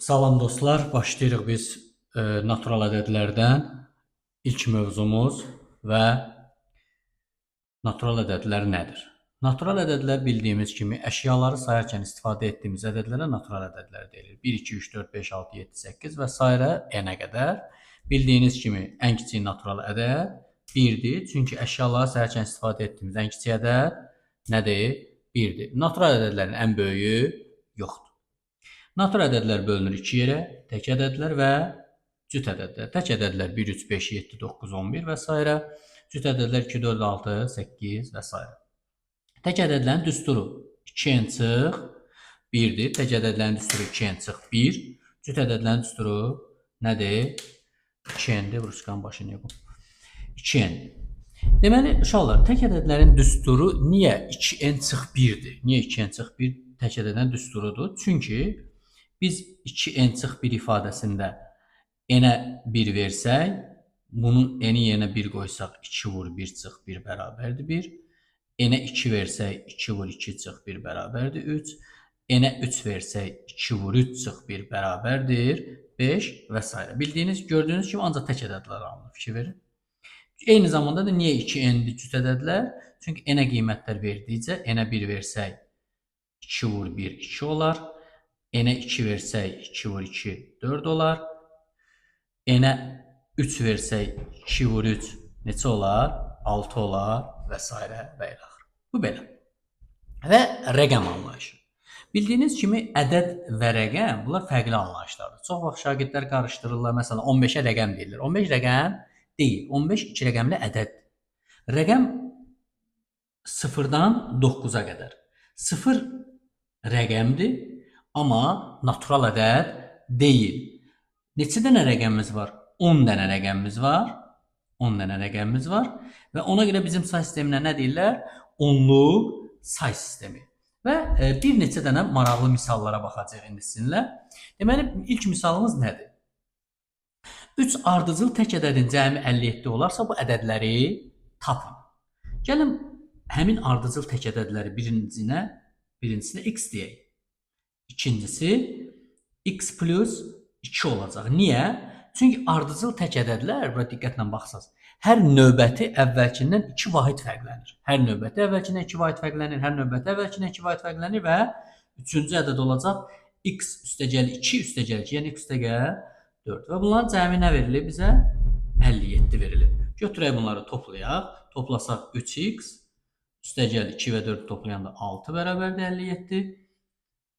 Salam dostlar, başlayırıq biz natural ədədlərdən ilk mövzumuz və natural ədədlər nədir? Natural ədədlər bildiyimiz kimi əşyaları sayarkən istifadə etdiyimiz ədədlərə natural ədədlər deyilir. 1, 2, 3, 4, 5, 6, 7, 8 və s. n-ə qədər. Bildiyiniz kimi ən kiçik natural ədəd 1-dir. Çünki əşyaları sayarkən istifadə etdiyimiz ən kiçik ədəd nədir? 1-dir. Natural ədədlərin ən böyüyü yoxdur. Natural ədədlər bölünür 2 yerə, tək ədədlər və cüt ədədlər. Tək ədədlər 1, 3, 5, 7, 9, 11 və s. Cüt ədədlər 2, 4, 6, 8 və s. Tək ədədlərin düsturu 2n çıx 1-dir. Tək ədədlərin düsturu 2n çıx 1. Cüt ədədlərin düsturu nədir? 2n-dir. Ruskanın başını yoxum. 2n. Deməli, uşaqlar, tək ədədlərin düsturu niyə 2n çıx 1-dir? Niyə 2n çıx 1 tək ədədlərin düsturudur? Çünki biz 2n çıx 1 ifadəsində n-ə 1 versək, bunun n-i yerinə 1 qoysaq 2 vur 1 çıx 1 bərabərdir 1. N-ə 2 versək 2 vur 2 çıx 1 bərabərdir 3. N-ə 3 versək 2 vur 3 çıx 1 bərabərdir 5 və s. Bildiyiniz, gördüyünüz kimi ancaq tək ədədlər alınır. Fikir verin. Eyni zamanda da niyə 2n-dir cüt ədədlər? Çünki n-ə qiymətlər verdikcə n-ə 1 versək 2 vur 1 2 olar. N-ə 2 versək 2 vur 2 4 olar. N-ə 3 versək 2 vur 3 neçə olar? 6 olar və s. və ilə. Bu belə. Və rəqəm anlayışı. Bildiyiniz kimi ədəd və rəqəm bunlar fərqli anlayışlardır. Çox vaxt şagirdlər qarışdırırlar. Məsələn 15-ə rəqəm deyilir. 15 rəqəm deyil. 15 2 rəqəmli ədəddir. Rəqəm 0-dan 9-a qədər. 0 rəqəmdir, amma natural ədəd deyil. Neçə dənə rəqəmimiz var? 10 dənə rəqəmimiz var. 10 dənə rəqəmimiz var və ona görə bizim say sisteminə nə deyirlər? Onluq say sistemi. Və bir neçə dənə maraqlı misallara baxacağıq indi sizinlə. Deməli, ilk misalımız nədir? 3 ardıcıl tək ədədin cəmi 57 olarsa, bu ədədləri tapın. Gəlin, həmin ardıcıl tək ədədləri birincisinə x deyək. İkincisi, x plus 2 olacaq. Niyə? Çünki ardıcıl tək ədədlər, bura diqqətlə baxsaq, hər növbəti əvvəlkindən 2 vahid fərqlənir. Hər növbəti əvvəlkindən 2 vahid fərqlənir, hər növbəti əvvəlkindən 2 vahid fərqlənir və üçüncü ədəd olacaq x üstəgəl 2 üstəgəl 2, yəni x üstəgəl 4. Və bunların cəmi nə verilir bizə? 57 verilir. Götürək bunları toplayaq. Toplasaq 3x üstəgəl 2 və 4 toplayanda 6 bərabərdir 57.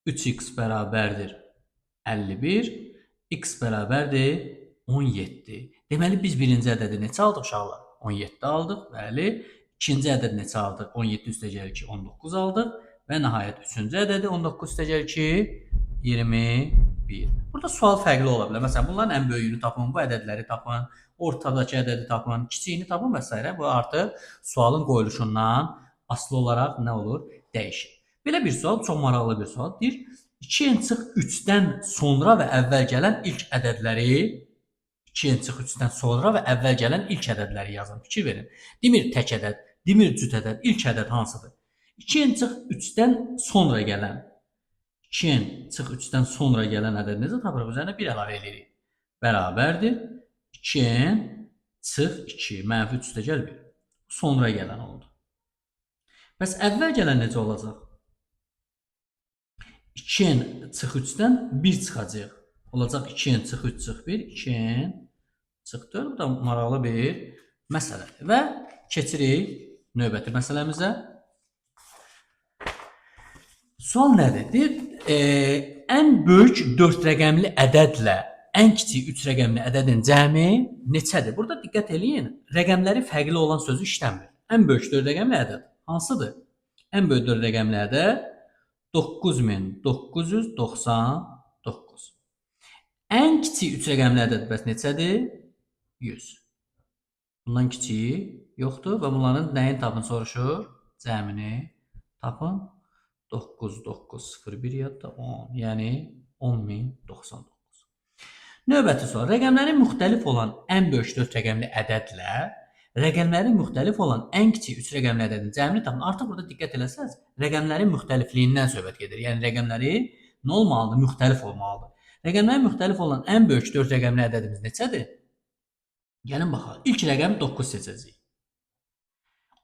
3x bərabərdir 51. X bərabərdir 17. Deməli, biz birinci ədədi neçə aldıq uşaqlar? 17 aldıq. Bəli. İkinci ədəd neçə aldıq? 17 üstəgəl 2, 19 aldıq. Və nəhayət üçüncü ədədi 19 üstəgəl 2, 21. Burada sual fərqli ola bilər. Məsələn, bunların ən böyüyünü tapın, bu ədədləri tapın, ortadakı ədədi tapın, kiçiyini tapın və s. Bu artıq sualın qoyuluşundan asılı olaraq nə olur? Dəyişir. Belə bir sual, çox maraqlı bir sual. Deyir, 2n çıx 3-dən sonra və əvvəl gələn ilk ədədləri 2n çıx 3-dən sonra və əvvəl gələn ilk ədədləri yazın. Fikir verin. Demir tək ədəd, demir cüt ədəd, ilk ədəd hansıdır? 2n çıx 3-dən sonra gələn 2n çıx 3-dən sonra gələn ədəd necə tapırıq? Üzərinə 1 əlavə edirik. Bərabərdir 2n çıx 2 mənfi 3 üstəgəl 1. Sonra gələn oldu. Bəs əvvəl gələn necə olacaq? 2n çıx 3-dən 1 çıxacaq. Olacaq 2n çıx 3 çıx 1, 2n çıx 4. Bu da maraqlı bir məsələdir. Və keçirik növbəti məsələmizə. Sual nədir? Deyir, ən böyük 4 rəqəmli ədədlə ən kiçik 3 rəqəmli ədədin cəmi neçədir? Burada diqqət eləyin, rəqəmləri fərqli olan sözü işləmir. Ən böyük 4 rəqəmli ədəd hansıdır? Ən böyük 4 rəqəmli ədəd 9999. Ən kiçik 3 rəqəmli ədəd bəs neçədir? 100. Bundan kiçiyi yoxdur və bunların nəyin tapın soruşur? Cəmini tapın. 9901 yadda 10, yəni 10099. Növbəti sual. Rəqəmlərin müxtəlif olan ən böyük 4 rəqəmli ədədlə rəqəmlərin müxtəlif olan ən kiçik 3 rəqəmli ədədin cəmini tapın. Artıq burada diqqət eləsəz, rəqəmlərin müxtəlifliyindən söhbət gedir. Yəni rəqəmləri nə olmalıdır? Müxtəlif olmalıdır. Rəqəmlər müxtəlif olan ən böyük 4 rəqəmli ədədimiz neçədir? Gəlin baxaq. İlk rəqəm 9 seçəcəyik.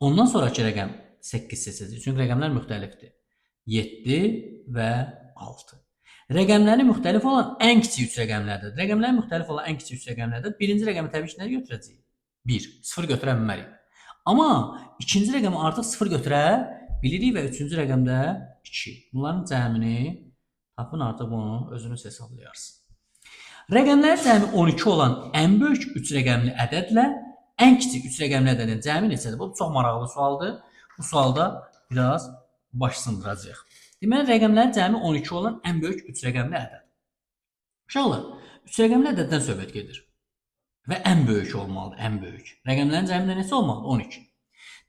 Ondan sonraki rəqəm 8 seçəcəyik. Çünki rəqəmlər müxtəlifdir. 7 və 6. Rəqəmləri müxtəlif olan ən kiçik 3 rəqəmlərdir. Rəqəmləri müxtəlif olan ən kiçik 3 rəqəmlərdir. Birinci rəqəmi təbii ki, nəyə götürəcəyik? 1. 0 götürə bilmərik. Amma ikinci rəqəmi artıq 0 götürə bilirik və üçüncü rəqəmdə 2. Bunların cəmini tapın, artıq bunu özünüz hesablayarsınız. Rəqəmlər cəmi 12 olan ən böyük 3 rəqəmli ədədlə ən kiçik 3 rəqəmli ədədin cəmi neçədir? Bu çox maraqlı sualdır. Bu sualda biraz baş sındıracağıq. Deməli, rəqəmlərin cəmi 12 olan ən böyük 3 rəqəmli ədəd. Uşaqlar, 3 rəqəmli ədəddən söhbət gedir. Və ən böyük olmalıdır, ən böyük. Rəqəmlərin cəmində neçə olmalıdır? 12.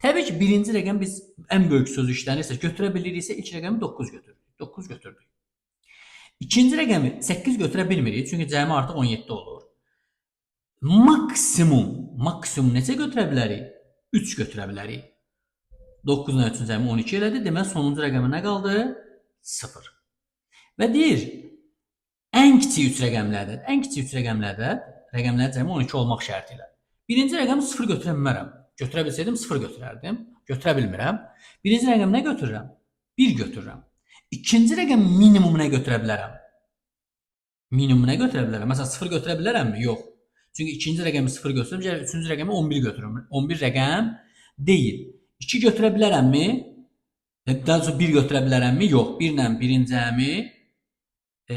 Təbii ki, birinci rəqəm biz ən böyük sözü işlənirsə, götürə biliriksə, ilk rəqəmi 9 götürürük. 9 götürdük. İkinci rəqəmi 8 götürə bilmirik, çünki cəmi artıq 17 olur. Maksimum neçə götürə bilərik? 3 götürə bilərik. 9-dan 3-ün cəmi 12 elədi. Deməli, sonuncu rəqəmə nə qaldı? 0. Və deyir, ən kiçik 3 rəqəmlərdə, rəqəmlərin cəmi 12 olmaq şərti ilə. Birinci rəqəmi 0 götürə bilmərəm. Götürə bilsəydim 0 götürərdim. Götürə bilmirəm. Birinci rəqəm nə götürürəm? 1 götürürəm. İkinci rəqəm minimum nə götürə bilərəm? Minimum nə götürə bilərəm? Məsələn, 0 götürə bilərəmmi? Yox. Çünki ikinci rəqəmi 0 götürürüm, üçüncü rəqəmi 11 götürürüm. 11 rəqəm deyil. 2 götürə bilərəmmi? Daha sonra 1 götürə bilərəmmi? Yox. 1 ilə 1-in cəmi.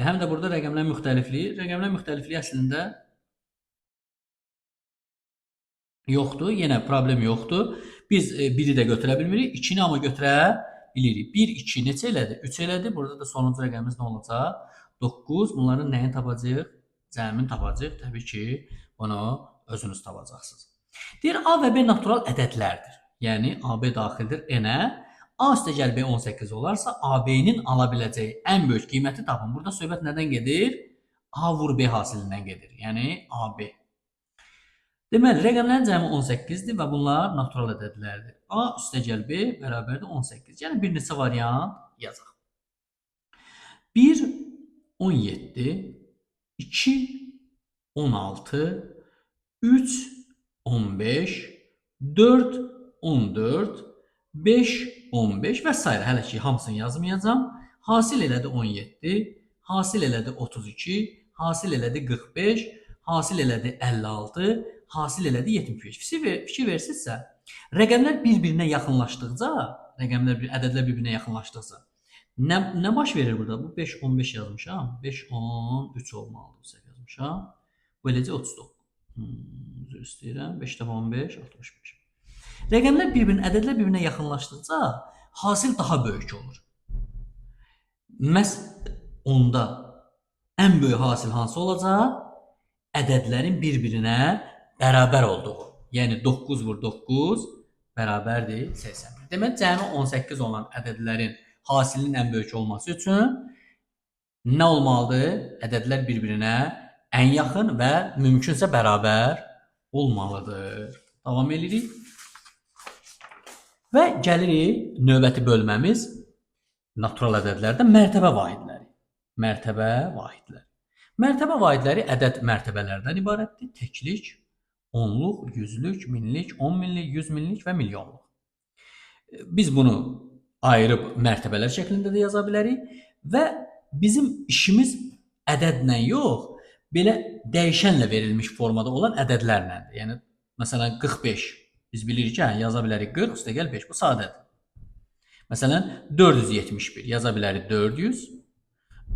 Həm də burada rəqəmlər müxtəlifliyi. Rəqəmlər müxtəlifliyi əslində yoxdur. Yenə problem yoxdur. Biz 1-i də götürə bilmirik. 2-ni amma götürə bilirik. 1, 2 neçə elədi? 3 elədi. Burada da sonuncu rəqəmimiz nə olacaq? 9. Bunların nəyini tapacağıq? Cəmini tapacağıq. Təbii ki, bunu özünüz tapacaqsınız. Deyir, A və B natural ədədlərdir. Yəni, AB daxildir N-ə. A üstəgəl B 18 olarsa, AB-nin ala biləcəyi ən böyük qiyməti tapın. Burada söhbət nədən gedir? A vur B hasilindən gedir. Yəni, AB. Deməli, rəqəmlərin cəmi 18-dir və bunlar natural ədədlərdir. A üstəgəl B bərabərdir 18. Yəni, bir neçə variant yazaq. 1, 17, 2, 16, 3, 15, 4, 14, 5, 15 və s. Hələ ki, hamısını yazmayacağım. Hasil elədi 17, hasil elədi 32, hasil elədi 45, hasil elədi 56, hasil elədi 75. Fikir versinizsə, rəqəmlər bir-birinə yaxınlaşdıqca, ədədlər bir-birinə yaxınlaşdıqca nə baş verir burada? Bu 5, 15 yazmışam. 5, 13 olmalıdır. Bu səhv yazmışam. Bu eləcə 39. Üzr istəyirəm. 5 dəfə 15, 65. Rəqəmlər ədədlər bir-birinə yaxınlaşdıqca hasil daha böyük olur. Məhz onda ən böyük hasil hansı olacaq? Ədədlərin bir-birinə bərabər olduğu. Yəni 9 vur 9 bərabərdir 81. Demək, cəmi 18 olan ədədlərin hasilinin ən böyük olması üçün nə olmalıdır? Ədədlər bir-birinə ən yaxın və mümkünsə bərabər olmalıdır. Davam edirik. Və gəlirik növbəti bölməmiz natural ədədlərdə mərtəbə vahidləri. Mərtəbə vahidləri. Mərtəbə vahidləri ədəd mərtəbələrdən ibarətdir. Təklik, onluq, yüzlük, minlik, 10 minlik, 100 minlik və milyonluq. Biz bunu ayırıb mərtəbələr şəklində də yaza bilərik və bizim işimiz ədədlə yox, belə dəyişənlə verilmiş formada olan ədədlərlədir. Yəni, məsələn, 45. Biz bilirik ki, yaza bilərik 40, üstəgəl 5. Bu sadədir. Məsələn, 471. Yaza bilərik 400,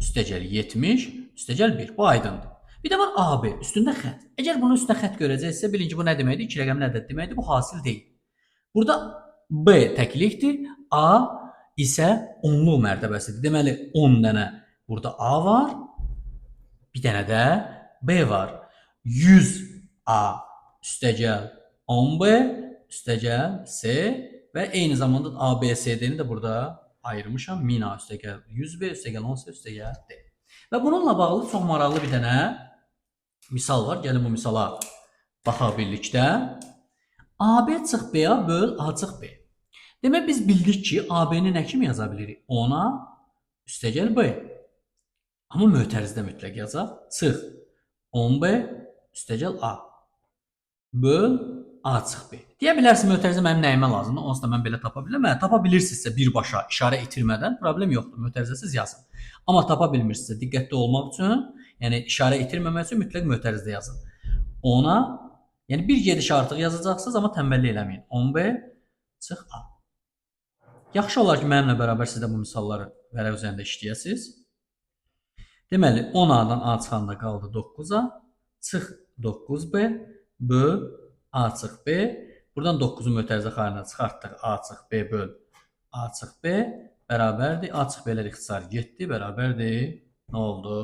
üstəgəl 70, üstəgəl 1. Bu aydındır. Bir də var AB, üstündə xət. Əgər bunun üstündə xət görəcəksə, bilin ki, bu nə deməkdir? 2 rəqəmli ədəd deməkdir, bu hasil deyil. Burada B təklikdir, A isə onluq mərtəbəsidir. Deməli, 10 dənə burada A var, bir dənə də B var. 100A üstəgəl 10B, üstəgəl C və eyni zamanda ABCD-ni də burada ayırmışam. 1000A üstəgəl 100B, üstəgəl 10C, üstəgəl D. Və bununla bağlı çox maraqlı bir dənə misal var. Gəlin bu misala baxaq birlikdə. AB çıx B-a böl A çıx B. Demək, biz bildik ki, AB-ni nə kimi yaza bilirik? 10A üstəgəl B. Amma mötərizədə mütləq yazaq. Çıx 10b üstəgəl a böl a çıx b. Deyə bilərsiniz mötərizə mənim nəyimə lazımdır? Onsuz da mən belə tapa bilirəm. Tapa bilirsinizsə birbaşa işarə itirmədən problem yoxdur. Mötərizəsiz yazın. Amma tapa bilmirsinizsə diqqətli olmaq üçün, yəni işarə itirməmək üçün mütləq mötərizədə yazın. Ona, yəni bir gediş artıq yazacaqsınız, amma tənbəllik eləməyin. 10b çıx a. Yaxşı olar ki, mənimlə bərabər siz də bu misalları vərəq üzərində işləyəsiniz. Deməli, 10a-dan a çıxanda qaldı 9a, çıx 9b, böl a çıx b. Buradan 9-u mötərizə xaricinə çıxartdıq, a çıx b böl a çıx b bərabərdir. A çıx b-lər ixtisar 7 bərabərdir. Nə oldu?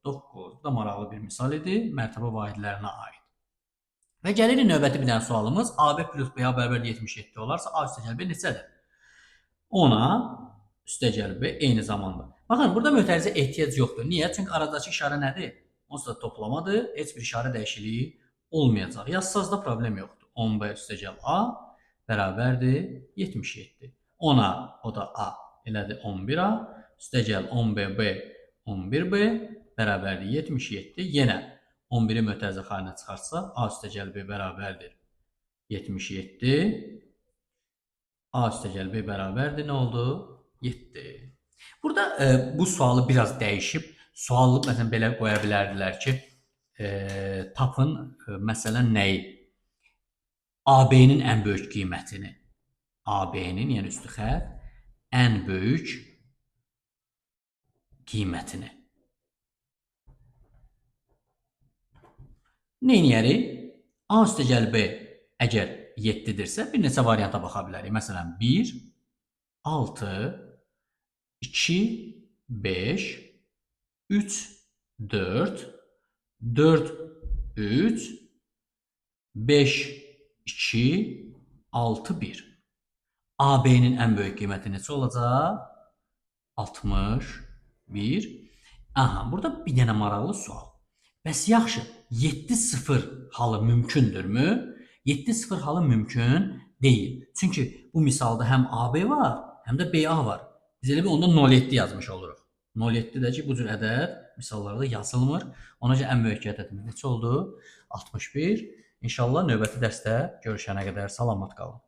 9. Bu da maraqlı bir misal idi, mərtəbə vahidlərinə aid. Və gəlirik növbəti bir dənə sualımız. AB plus B bərabər 77 olarsa A üstəgəl B neçədir? 10-a üstəgəl B eyni zamanda. Baxın, burada mötərizə ehtiyac yoxdur. Niyə? Çünki aradakı işarə nədir? Onsuz da toplamadır. Heç bir işarə dəyişikliyi olmayacaq. Yazsaz da problem yoxdur. 10B üstəgəl A bərabərdir 77. 10-a, o da A, elədir 11-a. Üstəgəl 10BB 11B bərabərdir 77. Yenə 11-i mötərizə xaricinə çıxarsa, A üstəgəl B bərabərdir 77. A üstəgəl B bərabərdir nə oldu? 7. Burada bu sualı biraz dəyişib, sualı məsələn belə qoya bilərdilər ki, tapın məsələn nəyi? AB-nin ən böyük qiymətini. AB-nin, yəni üstü xətt, ən böyük qiymətini. Neyniyərik? A üstəgəl B əgər 7-dirsə, bir neçə varianta baxa bilərik. Məsələn, 1, 6, 2, 5, 3, 4, 4, 3, 5, 2, 6, 1. AB-nin ən böyük qiyməti neçə olacaq? 61. Aha, burada bir dənə maraqlı sual. Bəs yaxşı, 7-0 halı mümkündürmü? 7-0 halı mümkün deyil. Çünki bu misalda həm AB var, həm də BA var. Biz elə bir onda 0,7 yazmış oluruq. 0,7 də ki, bu cür ədəd misallarda yazılmır. Ona görə ən böyük ədədimiz neçə oldu? 61. İnşallah növbəti dərsdə görüşənə qədər salamat qalın.